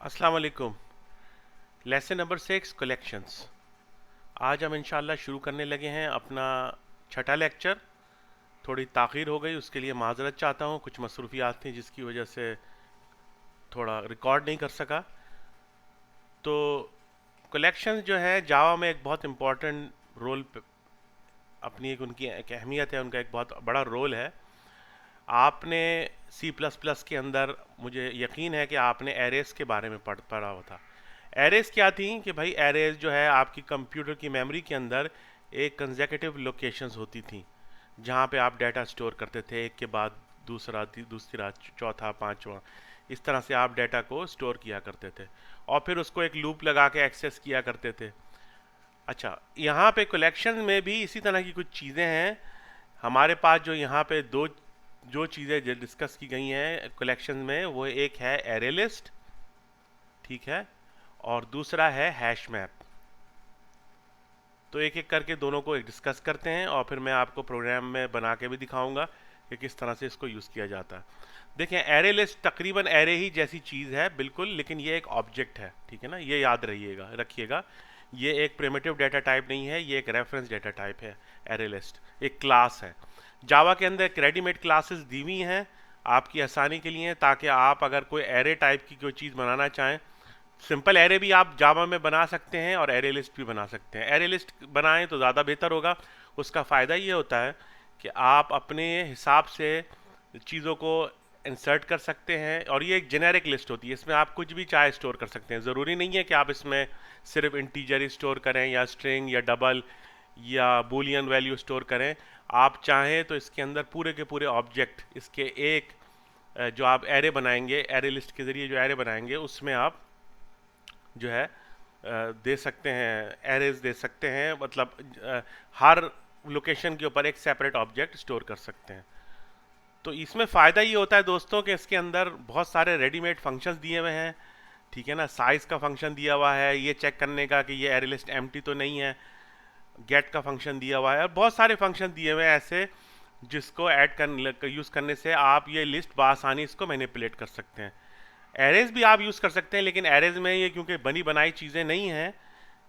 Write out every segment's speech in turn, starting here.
अस्सलाम वालेकुम। Lesson number 6 collections. आज हम इंशाल्लाह शुरू करने लगे हैं अपना छठा लेक्चर। थोड़ी ताख़ीर हो गई, उसके लिए माज़रत चाहता हूँ। कुछ मसरूफियात थी जिसकी वजह से थोड़ा रिकॉर्ड नहीं कर सका। तो कलेक्शंस जो है जावा में एक बहुत इम्पॉर्टेंट रोल, अपनी एक उनकी एक अहमियत है, उनका एक बहुत बड़ा रोल है। आपने सी प्लस प्लस के अंदर, मुझे यकीन है कि आपने एरेस के बारे में पढ़ा होता। एरेस क्या थी कि भाई एरेस जो है आपकी कंप्यूटर की मेमोरी के अंदर एक कंसेक्यूटिव लोकेशंस होती थी, जहाँ पे आप डाटा स्टोर करते थे, एक के बाद दूसरा, दूसरा, चौथा, पांचवा, इस तरह से आप डाटा को स्टोर किया करते थे और फिर उसको एक लूप लगा के एक्सेस किया करते थे। अच्छा, यहाँ पे कलेक्शन में भी इसी तरह की कुछ चीज़ें हैं। हमारे पास जो यहाँ पे जो चीज़ें डिस्कस की गई हैं कलेक्शन में, वो एक है एरे लिस्ट, ठीक है, और दूसरा है हैश मैप। तो एक एक करके दोनों को डिस्कस करते हैं और फिर मैं आपको प्रोग्राम में बना के भी दिखाऊंगा कि किस तरह से इसको यूज़ किया जाता है। देखें, एरे लिस्ट तकरीबन एरे ही जैसी चीज़ है बिल्कुल, लेकिन ये एक ऑब्जेक्ट है, ठीक है ना, ये याद रखिएगा। ये एक प्रिमिटिव डाटा टाइप नहीं है, ये एक रेफरेंस डाटा टाइप है। एरे लिस्ट एक क्लास है। जावा के अंदर एक रेडीमेड क्लासेस दी हुई हैं आपकी आसानी के लिए, ताकि आप अगर कोई एरे टाइप की कोई चीज़ बनाना चाहें, सिंपल एरे भी आप जावा में बना सकते हैं और एरे लिस्ट भी बना सकते हैं। एरे लिस्ट बनाएं तो ज़्यादा बेहतर होगा। उसका फ़ायदा ये होता है कि आप अपने हिसाब से चीज़ों को इंसर्ट कर सकते हैं, और ये एक जेनेरिक लिस्ट होती है, इसमें आप कुछ भी चाहे स्टोर कर सकते हैं। ज़रूरी नहीं है कि आप इसमें सिर्फ इंटीजर ही स्टोर करें या स्ट्रिंग या डबल या बूलियन वैल्यू स्टोर करें। आप चाहें तो इसके अंदर पूरे के पूरे ऑब्जेक्ट, इसके एक जो आप एरे बनाएंगे, एरे लिस्ट के ज़रिए जो एरे बनाएंगे, उसमें आप जो है दे सकते हैं, एरेज दे सकते हैं, मतलब हर लोकेशन के ऊपर एक सेपरेट ऑब्जेक्ट स्टोर कर सकते हैं। तो इसमें फ़ायदा ये होता है दोस्तों कि इसके अंदर बहुत सारे रेडीमेड फंक्शंस दिए हुए हैं, ठीक है ना। साइज़ का फंक्शन दिया हुआ है, ये चेक करने का कि ये एरे लिस्ट एम्प्टी तो नहीं है। गेट का फंक्शन दिया हुआ है, और बहुत सारे फंक्शन दिए हुए हैं ऐसे, जिसको ऐड कर यूज़ करने से आप ये लिस्ट बआसानी इसको मैनिपुलेट कर सकते हैं। एरेज भी आप यूज़ कर सकते हैं, लेकिन एरेज में ये क्योंकि बनी बनाई चीज़ें नहीं हैं,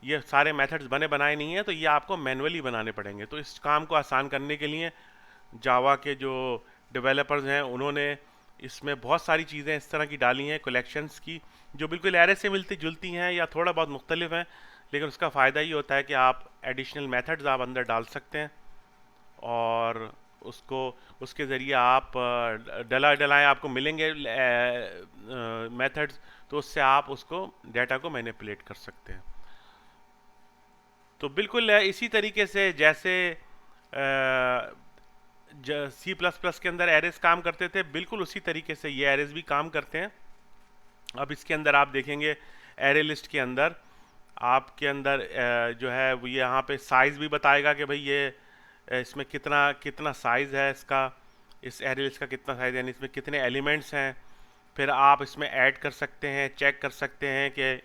ये सारे मेथड्स बने बनाए नहीं हैं, तो ये आपको मैनुअली बनाने पड़ेंगे। तो इस काम को आसान करने के लिए जावा के जो डेवलपर्स हैं, उन्होंने इसमें बहुत सारी चीज़ें इस तरह की डाली हैं कलेक्शंस की, जो बिल्कुल एरे से मिलती जुलती हैं या थोड़ा बहुत मुख्तलिफ हैं, लेकिन उसका फ़ायदा ये होता है कि आप एडिशनल मेथड्स आप अंदर डाल सकते हैं और उसको, उसके ज़रिए आप डलाएं आपको मिलेंगे मेथड्स, तो उससे आप उसको डाटा को मैनिपुलेट कर सकते हैं। तो बिल्कुल इसी तरीके से जैसे सी प्लस प्लस के अंदर एरेज काम करते थे, बिल्कुल उसी तरीके से ये एरेज भी काम करते हैं। अब इसके अंदर आप देखेंगे एरे लिस्ट के अंदर आपके अंदर जो है वो यहाँ पे साइज़ भी बताएगा कि भाई ये इसमें कितना कितना साइज़ है इसका, इस एरे लिस्ट का कितना साइज़ है, यानी इसमें कितने एलिमेंट्स हैं। फिर आप इसमें ऐड कर सकते हैं, चेक कर सकते हैं कि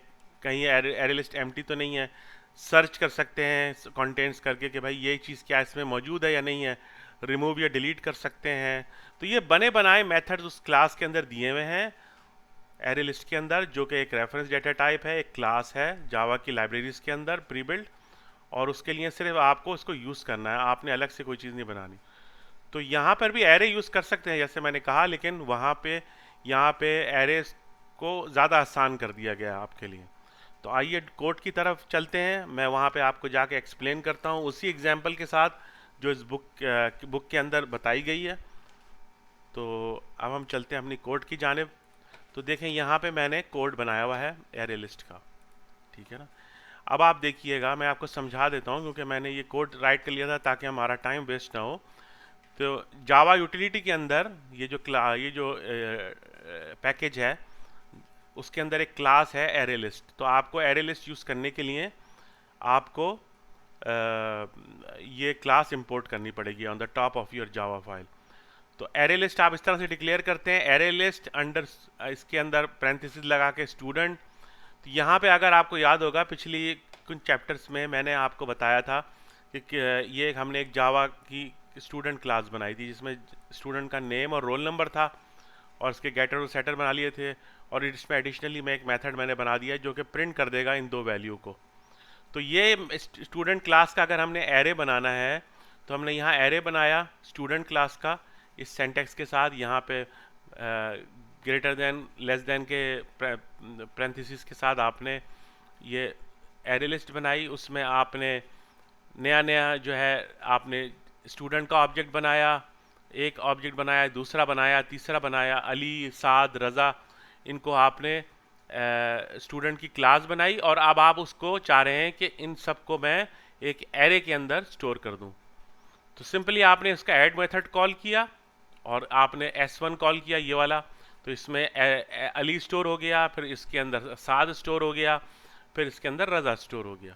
कहीं एरे लिस्ट एम्प्टी तो नहीं है, सर्च कर सकते हैं कंटेंट्स करके कि भाई ये चीज़ क्या इसमें मौजूद है या नहीं है, रिमूव या डिलीट कर सकते हैं। तो ये बने बनाए मेथड्स उस क्लास के अंदर दिए हुए हैं एरे लिस्ट के अंदर, जो कि एक रेफरेंस डाटा टाइप है, एक क्लास है जावा की लाइब्रेरीज के अंदर प्री बिल्ड, और उसके लिए सिर्फ आपको उसको यूज़ करना है, आपने अलग से कोई चीज़ नहीं बनानी। तो यहाँ पर भी एरे यूज़ कर सकते हैं जैसे मैंने कहा, लेकिन वहाँ पे यहाँ पे एरे को ज़्यादा आसान कर दिया गया है आपके लिए। तो आइए कोड की तरफ चलते हैं, मैं वहाँ पे आपको जाके एक्सप्लेन करता हूँ उसी एग्जाम्पल के साथ जो इस बुक के अंदर बताई गई है। तो अब हम चलते हैं अपनी कोड की जानिब। तो देखें यहाँ पे मैंने कोड बनाया हुआ है एरे लिस्ट का, ठीक है ना। अब आप देखिएगा, मैं आपको समझा देता हूँ क्योंकि मैंने ये कोड राइट कर लिया था ताकि हमारा टाइम वेस्ट ना हो। तो जावा यूटिलिटी के अंदर ये जो पैकेज है, उसके अंदर एक क्लास है एरे लिस्ट। तो आपको एरे लिस्ट यूज़ करने के लिए आपको ये क्लास इंपोर्ट करनी पड़ेगी on the top of your Java file. तो एरे लिस्ट आप इस तरह से डिक्लेयर करते हैं, एरे लिस्ट अंडर, इसके अंदर पैरेंथेसिस लगा के स्टूडेंट। तो यहाँ पे अगर आपको याद होगा पिछली कुछ चैप्टर्स में मैंने आपको बताया था कि ये हमने एक जावा की स्टूडेंट क्लास बनाई थी जिसमें स्टूडेंट का नेम और रोल नंबर था, और इसके गेटर और सेटर बना लिए थे, और इसमें एडिशनली मैं एक मेथड मैंने बना दिया है जो कि प्रिंट कर देगा इन दो वैल्यू को। तो ये स्टूडेंट क्लास का अगर हमने एरे बनाना है तो हमने यहाँ एरे बनाया स्टूडेंट क्लास का इस सेंटेक्स के साथ, यहाँ पे ग्रेटर देन लेस देन के पैरेंथेसिस के साथ आपने ये एरे लिस्ट बनाई। उसमें आपने नया नया जो है आपने स्टूडेंट का ऑब्जेक्ट बनाया, एक ऑब्जेक्ट बनाया, दूसरा बनाया, तीसरा बनाया, अली, साद, रज़ा, इनको आपने स्टूडेंट की क्लास बनाई, और अब आप उसको चाह रहे हैं कि इन सबको मैं एक एरे के अंदर स्टोर कर दूं। तो सिंपली आपने इसका ऐड मेथड कॉल किया और आपने S1 कॉल किया ये वाला, तो इसमें अली स्टोर हो गया, फिर इसके अंदर साद स्टोर हो गया, फिर इसके अंदर रज़ा स्टोर हो गया।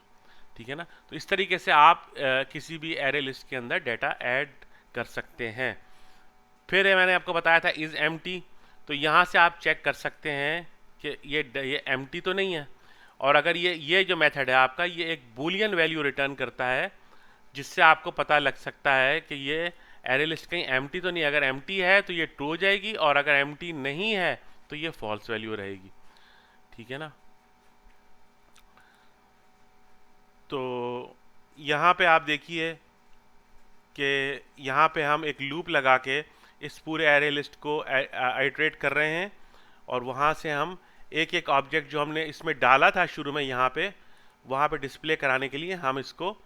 ठीक है ना। तो इस तरीके से आप किसी भी एरे लिस्ट के अंदर डाटा ऐड कर सकते हैं। फिर मैंने आपको बताया था इज़ एम्प्टी, तो यहाँ से आप चेक कर सकते हैं कि ये एम्प्टी तो नहीं है, और अगर ये जो मेथड है आपका ये एक बूलियन वैल्यू रिटर्न करता है, जिससे आपको पता लग सकता है कि ये एरे लिस्ट कहीं एम्प्टी तो नहीं। अगर एम्प्टी है तो ये ट्रू हो जाएगी, और अगर एम्प्टी नहीं है तो ये फॉल्स वैल्यू रहेगी। ठीक है ना। तो यहाँ पे आप देखिए कि यहाँ पे हम एक लूप लगा के इस पूरे एरे लिस्ट को आइटरेट कर रहे हैं, और वहाँ से हम एक एक ऑब्जेक्ट जो हमने इसमें डाला था शुरू में यहाँ पे, वहाँ पे डिस्प्ले कराने के लिए हम इसको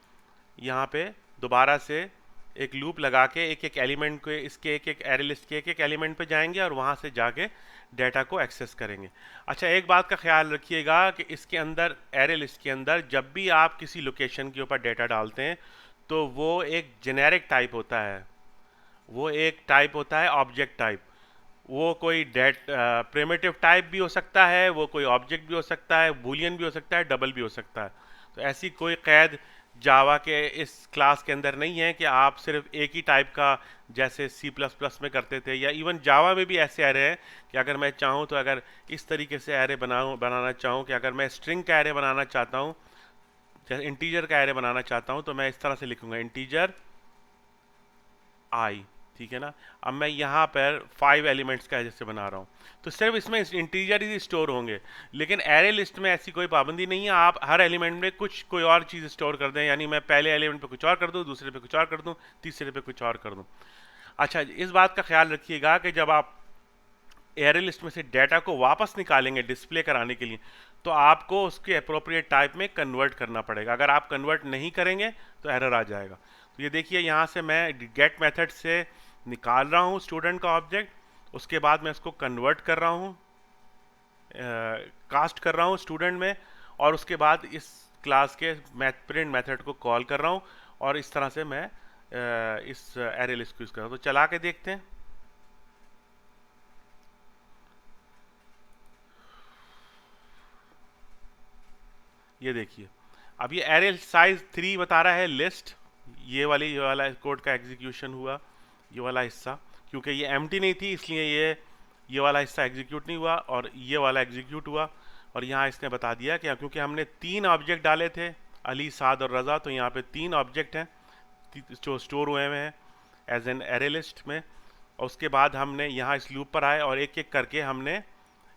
यहाँ पे दोबारा से एक लूप लगा के एक एक एलिमेंट को, इसके एक एक एरे लिस्ट के एक एक एलिमेंट पे जाएंगे और वहाँ से जाके डाटा को एक्सेस करेंगे। अच्छा, एक बात का ख्याल रखिएगा कि इसके अंदर एरे लिस्ट के अंदर जब भी आप किसी लोकेशन के ऊपर डाटा डालते हैं तो वो एक जेनेरिक टाइप होता है, वो एक टाइप होता है ऑब्जेक्ट टाइप। वो कोई प्रिमिटिव टाइप भी हो सकता है, वो कोई ऑब्जेक्ट भी हो सकता है, बूलियन भी हो सकता है, डबल भी हो सकता है। तो ऐसी कोई कैद जावा के इस क्लास के अंदर नहीं है कि आप सिर्फ एक ही टाइप का, जैसे C++ में करते थे, या इवन जावा में भी ऐसे एरे हैं कि अगर मैं चाहूँ तो अगर इस तरीके से एरे बनाना चाहूँ कि अगर मैं स्ट्रिंग का एरे बनाना चाहता हूँ, जैसे इंटीजर का एरे बनाना चाहता हूँ, तो मैं इस तरह से लिखूंगा इंटीजर आई। ठीक है ना। अब मैं यहाँ पर 5 एलिमेंट्स का जैसे बना रहा हूँ, तो सिर्फ इसमें इंटीजर ही स्टोर होंगे, लेकिन एरे लिस्ट में ऐसी कोई पाबंदी नहीं है। आप हर एलिमेंट में कुछ कोई और चीज़ स्टोर कर दें, यानी मैं पहले एलिमेंट पे कुछ और कर दूँ, दूसरे पे कुछ और कर दूँ, तीसरे पे कुछ और कर दूँ। अच्छा, इस बात का ख्याल रखिएगा कि जब आप एरे लिस्ट में से डाटा को वापस निकालेंगे डिस्प्ले कराने के लिए, तो आपको उसके अप्रोप्रिएट टाइप में कन्वर्ट करना पड़ेगा। अगर आप कन्वर्ट नहीं करेंगे तो एरर आ जाएगा। तो ये देखिए, यहाँ से मैं गेट मेथड से निकाल रहा हूँ स्टूडेंट का ऑब्जेक्ट, उसके बाद मैं उसको कन्वर्ट कर रहा हूँ, कास्ट कर रहा हूँ स्टूडेंट में, और उसके बाद इस क्लास के प्रिंट मेथड को कॉल कर रहा हूँ, और इस तरह से मैं इस एरे लिस्ट को यूज़ कर रहा हूँ। तो चला के देखते हैं। ये देखिए, अब ये एरे साइज 3 बता रहा है लिस्ट, ये वाला कोड का एग्जीक्यूशन हुआ, ये वाला हिस्सा, क्योंकि ये एम्प्टी नहीं थी इसलिए ये वाला हिस्सा एग्जीक्यूट नहीं हुआ, और ये वाला एग्जीक्यूट हुआ। और यहाँ इसने बता दिया कि क्योंकि हमने 3 ऑब्जेक्ट डाले थे, अली, साद और रज़ा, तो यहाँ पे 3 ऑब्जेक्ट हैं जो स्टोर हुए हैं एज एन एरे लिस्ट में। और उसके बाद हमने यहाँ इस लूप पर आए और एक एक करके हमने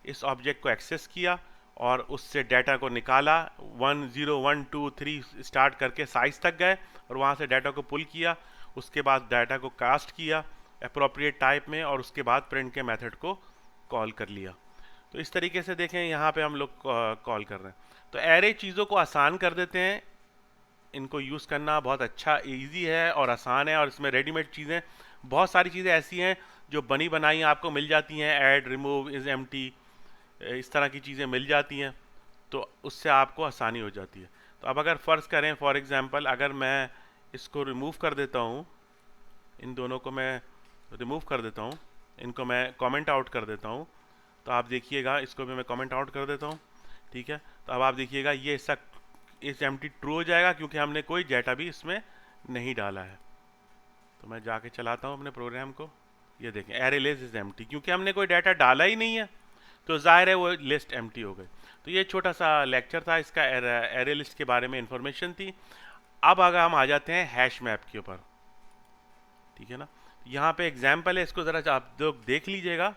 इस ऑब्जेक्ट को एक्सेस किया और उससे डाटा को निकाला। 1 0 1 2 3 स्टार्ट करके साइज तक गए और वहाँ से डाटा को पुल किया। उसके बाद डाटा को कास्ट किया अप्रोप्रिएट टाइप में, और उसके बाद प्रिंट के मेथड को कॉल कर लिया। तो इस तरीके से देखें यहाँ पे हम लोग कॉल कर रहे हैं। तो एरे चीज़ों को आसान कर देते हैं, इनको यूज़ करना बहुत अच्छा इजी है और आसान है। और इसमें रेडीमेड चीज़ें, बहुत सारी चीज़ें ऐसी हैं जो बनी बनाई आपको मिल जाती हैं, ऐड, रिमूव, इज़ एम्प्टी, इस तरह की चीज़ें मिल जाती हैं, तो उससे आपको आसानी हो जाती है। तो अब अगर फ़र्ज़ करें फॉर एग्ज़ाम्पल, अगर मैं इसको रिमूव कर देता हूँ, इन दोनों को मैं रिमूव कर देता हूँ, इनको मैं कमेंट आउट कर देता हूँ, तो आप देखिएगा, इसको भी मैं कमेंट आउट कर देता हूँ। ठीक है। तो अब आप देखिएगा ये इस एम्प्टी ट्रू हो जाएगा क्योंकि हमने कोई डाटा भी इसमें नहीं डाला है। तो मैं जाके चलाता हूँ अपने प्रोग्राम को, ये देखें एरे लिस्ट इज एम्प्टी, क्योंकि हमने कोई डाटा डाला ही नहीं है, तो जाहिर है वो लिस्ट एम्प्टी हो गई। तो ये छोटा सा लेक्चर था, इसका एरे लिस्ट के बारे में इंफॉर्मेशन थी। अब अगर हम आ जाते हैं हैश मैप के ऊपर, ठीक है ना। यहाँ पे एग्जाम्पल है, इसको ज़रा आप लोग देख लीजिएगा।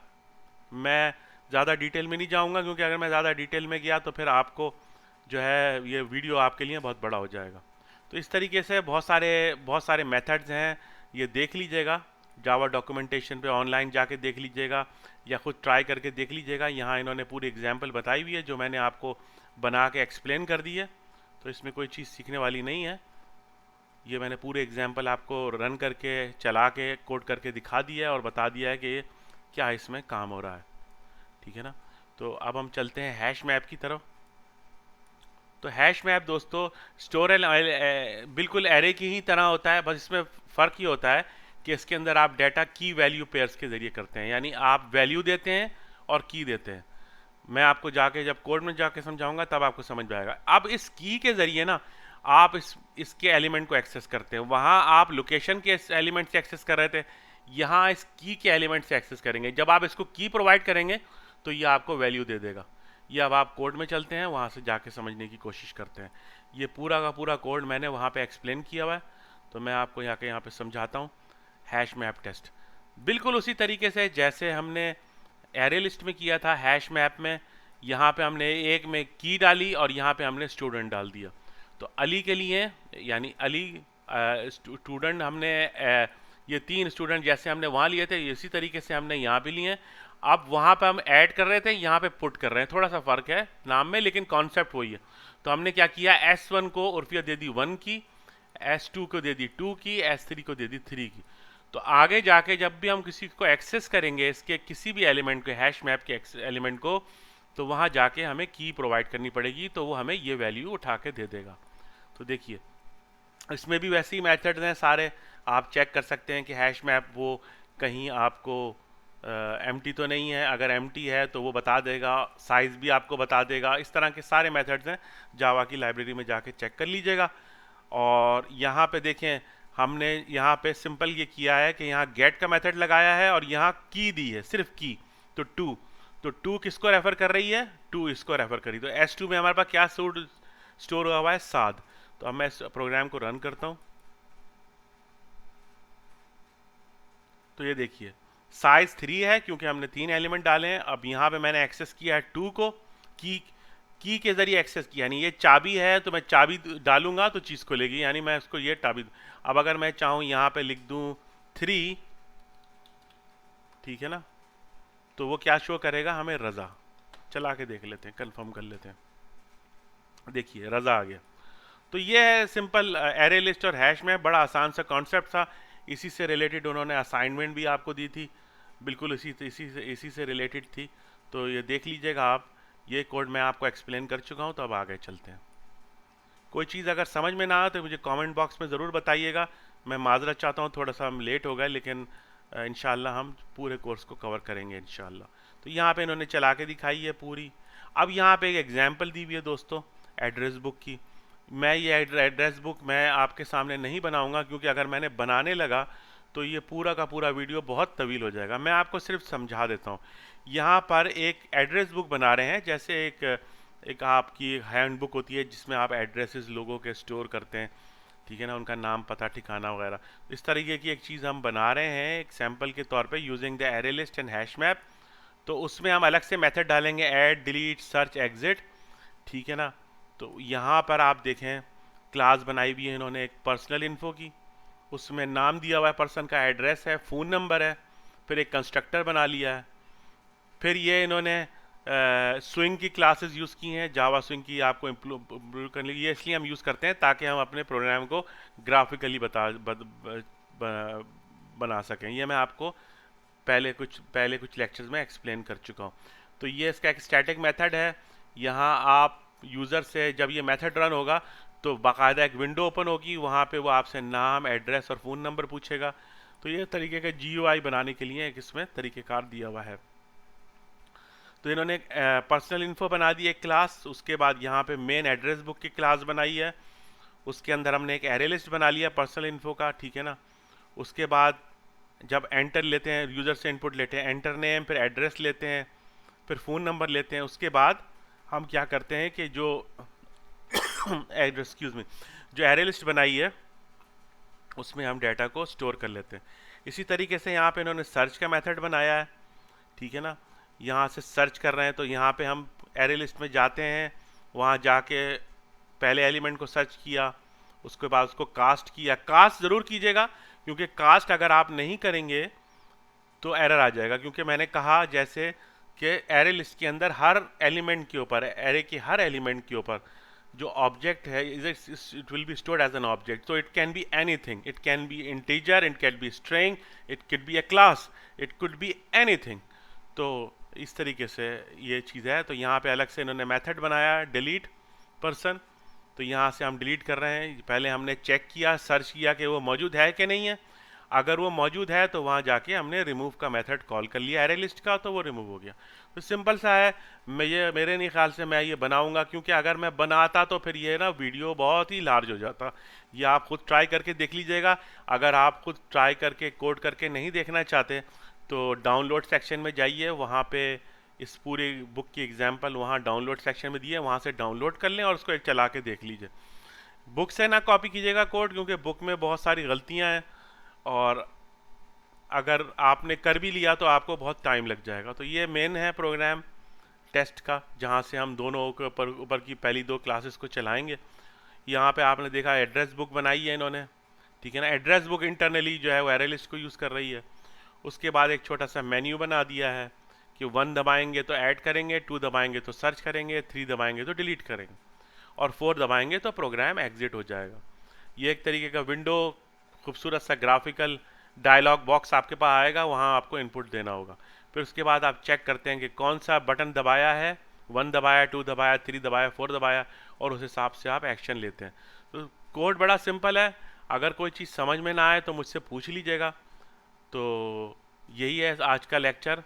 मैं ज़्यादा डिटेल में नहीं जाऊंगा, क्योंकि अगर मैं ज़्यादा डिटेल में गया तो फिर आपको जो है ये वीडियो आपके लिए बहुत बड़ा हो जाएगा। तो इस तरीके से बहुत सारे मेथड्स हैं, ये देख लीजिएगा। जावा डॉक्यूमेंटेशन पे ऑनलाइन जाके देख लीजिएगा या खुद ट्राई करके देख लीजिएगा। यहाँ इन्होंने पूरी एग्जांपल बताई हुई है जो मैंने आपको बना के एक्सप्लेन कर दी है, तो इसमें कोई चीज़ सीखने वाली नहीं है। ये मैंने पूरे एग्जाम्पल आपको रन करके चला के कोड करके दिखा दिया है और बता दिया है कि ये क्या इसमें काम हो रहा है, ठीक है ना। तो अब हम चलते हैं हैश मैप की तरफ। तो हैश मैप दोस्तों स्टोर बिल्कुल एरे की ही तरह होता है, बस इसमें फ़र्क ये होता है कि इसके अंदर आप डाटा की वैल्यू पेयर्स के ज़रिए करते हैं, यानी आप वैल्यू देते हैं और की देते हैं। मैं आपको जाके जब कोड में जाके समझाऊंगा तब आपको समझ में आएगा। अब इस की के ज़रिए ना आप इसके एलिमेंट को एक्सेस करते हैं। वहाँ आप लोकेशन के एलिमेंट से एक्सेस कर रहे थे, यहाँ इस की के एलिमेंट से एक्सेस करेंगे। जब आप इसको की प्रोवाइड करेंगे तो ये आपको वैल्यू दे देगा। ये अब आप कोड में चलते हैं, वहाँ से जाके समझने की कोशिश करते हैं। ये पूरा का पूरा कोड मैंने वहाँ पे एक्सप्लेन किया हुआ है, तो मैं आपको यहाँ पे समझाता हूँ। हैश मैप टेस्ट बिल्कुल उसी तरीके से जैसे हमने एरे लिस्ट में किया था, हैश मैप में यहाँ पे हमने एक में की डाली और यहाँ पे हमने स्टूडेंट डाल दिया। तो अली के लिए यानी अली स्टूडेंट हमने ये 3 स्टूडेंट जैसे हमने वहाँ लिए थे इसी तरीके से हमने यहाँ भी लिए हैं। अब वहाँ पे हम ऐड कर रहे थे, यहाँ पे पुट कर रहे हैं। थोड़ा सा फ़र्क है नाम में, लेकिन कॉन्सेप्ट वही है। तो हमने क्या किया, S1 को उर्फिया दे दी 1 की, S2 को दे दी 2 की, S3 को दे दी 3 की। तो आगे जाके जब भी हम किसी को एक्सेस करेंगे इसके किसी भी एलिमेंट को, हैश मैप के एलिमेंट को, तो वहाँ जाके हमें की प्रोवाइड करनी पड़ेगी, तो वो हमें ये वैल्यू उठा के दे देगा। तो देखिए इसमें भी वैसे ही मेथड्स हैं सारे, आप चेक कर सकते हैं कि हैश मैप वो कहीं आपको एम्प्टी तो नहीं है। अगर एम्प्टी है तो वो बता देगा, साइज़ भी आपको बता देगा। इस तरह के सारे मेथड्स हैं, जावा की लाइब्रेरी में जाके चेक कर लीजिएगा। और यहाँ पे देखें हमने यहाँ पे सिंपल ये किया है कि यहाँ गेट का मेथड लगाया है और यहाँ की दी है, सिर्फ की। तो टू किसको रेफर कर रही है, टू इसको रेफर करी। तो S2 में हमारे पास क्या स्टोर हुआ है, साद। तो अब मैं इस प्रोग्राम को रन करता हूँ। तो ये देखिए साइज 3 है क्योंकि हमने 3 एलिमेंट डाले हैं। अब यहाँ पे मैंने एक्सेस किया है 2 को, की के जरिए एक्सेस किया, यानी ये चाबी है तो मैं चाबी डालूंगा तो चीज़ खुलेगी, यानी मैं इसको ये चाबी। अब अगर मैं चाहूँ यहाँ पे लिख दूँ 3, ठीक है ना, तो वो क्या शो करेगा हमें, रज़ा। चला के देख लेते हैं, कंफर्म कर लेते हैं। देखिए रज़ा आ गया। तो ये है सिंपल एरे लिस्ट और हैश में, बड़ा आसान सा कॉन्सेप्ट था। इसी से रिलेटेड उन्होंने असाइनमेंट भी आपको दी थी, बिल्कुल इसी से रिलेटेड थी। तो ये देख लीजिएगा आप, ये कोड मैं आपको एक्सप्लेन कर चुका हूँ। तो अब आगे चलते हैं। कोई चीज़ अगर समझ में ना आए तो मुझे कमेंट बॉक्स में ज़रूर बताइएगा। मैं माजरत चाहता हूँ, थोड़ा सा हम लेट हो गए, लेकिन इंशाल्लाह हम पूरे कोर्स को कवर करेंगे इंशाल्लाह। तो यहाँ पे इन्होंने चला के दिखाई है पूरी। अब यहाँ पे एक एग्जांपल दी हुई है दोस्तों एड्रेस बुक की। मैं ये एड्रेस बुक मैं आपके सामने नहीं बनाऊंगा, क्योंकि अगर मैंने बनाने लगा तो ये पूरा का पूरा वीडियो बहुत तवील हो जाएगा। मैं आपको सिर्फ समझा देता हूँ। यहाँ पर एक एड्रेस बुक बना रहे हैं, जैसे एक आपकी हैंड बुक होती है जिसमें आप एड्रेसेस लोगों के स्टोर करते हैं, ठीक है ना, उनका नाम, पता, ठिकाना वगैरह। इस तरीके की एक चीज़ हम बना रहे हैं एक सैम्पल के तौर पे using the array list and hash map. तो उसमें हम अलग से मेथड डालेंगे, ऐड, डिलीट, सर्च, एग्जिट, ठीक है ना। तो यहाँ पर आप देखें क्लास बनाई हुई है इन्होंने एक पर्सनल इन्फो की, उसमें नाम दिया हुआ है पर्सन का, एड्रेस है, फ़ोन नंबर है, फिर एक कंस्ट्रक्टर बना लिया है। फिर ये इन्होंने स्विंग की क्लासेस यूज़ की हैं, जावा स्विंग की आपको इम्प्रूव करने के लिए। इसलिए हम यूज़ करते हैं ताकि हम अपने प्रोग्राम को ग्राफिकली बना सकें। ये मैं आपको पहले कुछ लेक्चर्स में एक्सप्लेन कर चुका हूँ। तो ये इसका एक स्टैटिक मेथड है। यहाँ आप यूज़र से जब ये मेथड रन होगा तो बाकायदा एक विंडो ओपन होगी, वहाँ पे वो आपसे नाम, एड्रेस और फ़ोन नंबर पूछेगा। तो ये तरीके का GUI बनाने के लिए एक इसमें तरीक़ेकार दिया हुआ है। तो इन्होंने पर्सनल इन्फो बना दी एक क्लास, उसके बाद यहाँ पे मेन एड्रेस बुक की क्लास बनाई है, उसके अंदर हमने एक एरे लिस्ट बना लिया पर्सनल इन्फो का, ठीक है ना। उसके बाद जब एंटर लेते हैं, यूज़र से इनपुट लेते हैं, एंटर नेम, फिर एड्रेस लेते हैं, फिर फ़ोन नंबर लेते हैं। उसके बाद हम क्या करते हैं कि जो एक्सक्यूज़ मी, जो एरे लिस्ट बनाई है उसमें हम डाटा को स्टोर कर लेते हैं। इसी तरीके से यहाँ पे इन्होंने सर्च का मेथड बनाया है, ठीक है ना। यहाँ से सर्च कर रहे हैं तो यहाँ पे हम एरे लिस्ट में जाते हैं, वहाँ जाके पहले एलिमेंट को सर्च किया, उसके बाद उसको कास्ट किया। कास्ट ज़रूर कीजिएगा, क्योंकि कास्ट अगर आप नहीं करेंगे तो एरर आ जाएगा, क्योंकि मैंने कहा जैसे कि एरे लिस्ट के अंदर हर एलिमेंट के ऊपर, एरे के हर एलिमेंट के ऊपर जो ऑब्जेक्ट है it will be stored as an object. So it can be anything, it can be integer, it can be string, it could be a class, it could be anything. तो इस तरीके से ये चीज़ है। तो यहाँ पे अलग से इन्होंने मेथड बनाया डिलीट पर्सन, तो यहाँ से हम डिलीट कर रहे हैं। पहले हमने चेक किया, सर्च किया कि वो मौजूद है कि नहीं है। अगर वो मौजूद है तो वहाँ जाके हमने रिमूव का मेथड कॉल कर लिया एरे लिस्ट का, तो वो रिमूव हो गया। तो सिंपल सा है। मैं ये मेरे नहीं ख्याल से मैं ये बनाऊंगा, क्योंकि अगर मैं बनाता तो फिर ये ना वीडियो बहुत ही लार्ज हो जाता। ये आप खुद ट्राई करके देख लीजिएगा। अगर आप खुद ट्राई करके कोड करके नहीं देखना चाहते तो डाउनलोड सेक्शन में जाइए, वहाँ पे इस पूरी बुक की एग्जाम्पल वहाँ डाउनलोड सेक्शन में दिए, वहाँ से डाउनलोड कर लें और उसको एक चला के देख लीजिए। बुक से ना कॉपी कीजिएगा कोड, क्योंकि बुक में बहुत सारी गलतियाँ हैं और अगर आपने कर भी लिया तो आपको बहुत टाइम लग जाएगा। तो ये मेन है प्रोग्राम टेस्ट का, जहाँ से हम दोनों के ऊपर की पहली दो क्लासेस को चलाएंगे। यहाँ पे आपने देखा एड्रेस बुक बनाई है इन्होंने, ठीक है ना। एड्रेस बुक इंटरनली जो है वो एरे लिस्ट को यूज़ कर रही है। उसके बाद एक छोटा सा मेन्यू बना दिया है कि 1 दबाएंगे तो ऐड करेंगे, 2 दबाएंगे तो सर्च करेंगे, 3 दबाएंगे तो डिलीट करेंगे और 4 दबाएंगे तो प्रोग्राम एग्जिट हो जाएगा। ये एक तरीके का विंडो, खूबसूरत सा ग्राफिकल डायलॉग बॉक्स आपके पास आएगा, वहाँ आपको इनपुट देना होगा। फिर उसके बाद आप चेक करते हैं कि कौन सा बटन दबाया है, 1 दबाया, 2 दबाया, 3 दबाया, 4 दबाया, और उस हिसाब से आप एक्शन लेते हैं। तो कोड बड़ा सिंपल है। अगर कोई चीज़ समझ में ना आए तो मुझसे पूछ लीजिएगा। तो यही है आज का लेक्चर।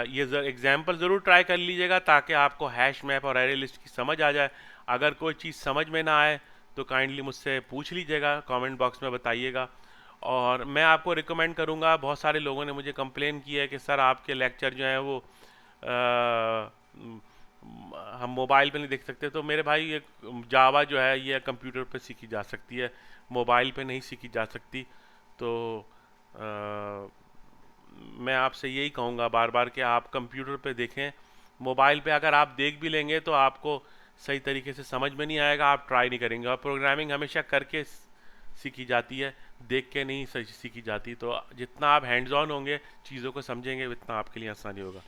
ये एग्जाम्पल ज़रूर ट्राई कर लीजिएगा ताकि आपको हैश मैप और एरे लिस्ट की समझ आ जाए। अगर कोई चीज़ समझ में ना आए तो काइंडली मुझसे पूछ लीजिएगा, कमेंट बॉक्स में बताइएगा। और मैं आपको रिकमेंड करूँगा, बहुत सारे लोगों ने मुझे कंप्लेन की है कि सर आपके लेक्चर जो हैं वो हम मोबाइल पे नहीं देख सकते। तो मेरे भाई ये जावा जो है ये कंप्यूटर पे सीखी जा सकती है, मोबाइल पे नहीं सीखी जा सकती। तो मैं आपसे यही कहूँगा बार बार कि आप कंप्यूटर पे देखें। मोबाइल पे अगर आप देख भी लेंगे तो आपको सही तरीके से समझ में नहीं आएगा, आप ट्राई नहीं करेंगे। और प्रोग्रामिंग हमेशा करके सीखी जाती है, देख के नहीं सीखी जाती। तो जितना आप हैंड्स ऑन होंगे, चीज़ों को समझेंगे, उतना आपके लिए आसानी होगा।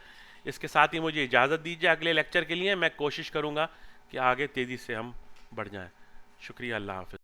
इसके साथ ही मुझे इजाज़त दीजिए। अगले लेक्चर के लिए मैं कोशिश करूँगा कि आगे तेज़ी से हम बढ़ जाएँ। शुक्रिया, अल्लाह हाफ़िज़।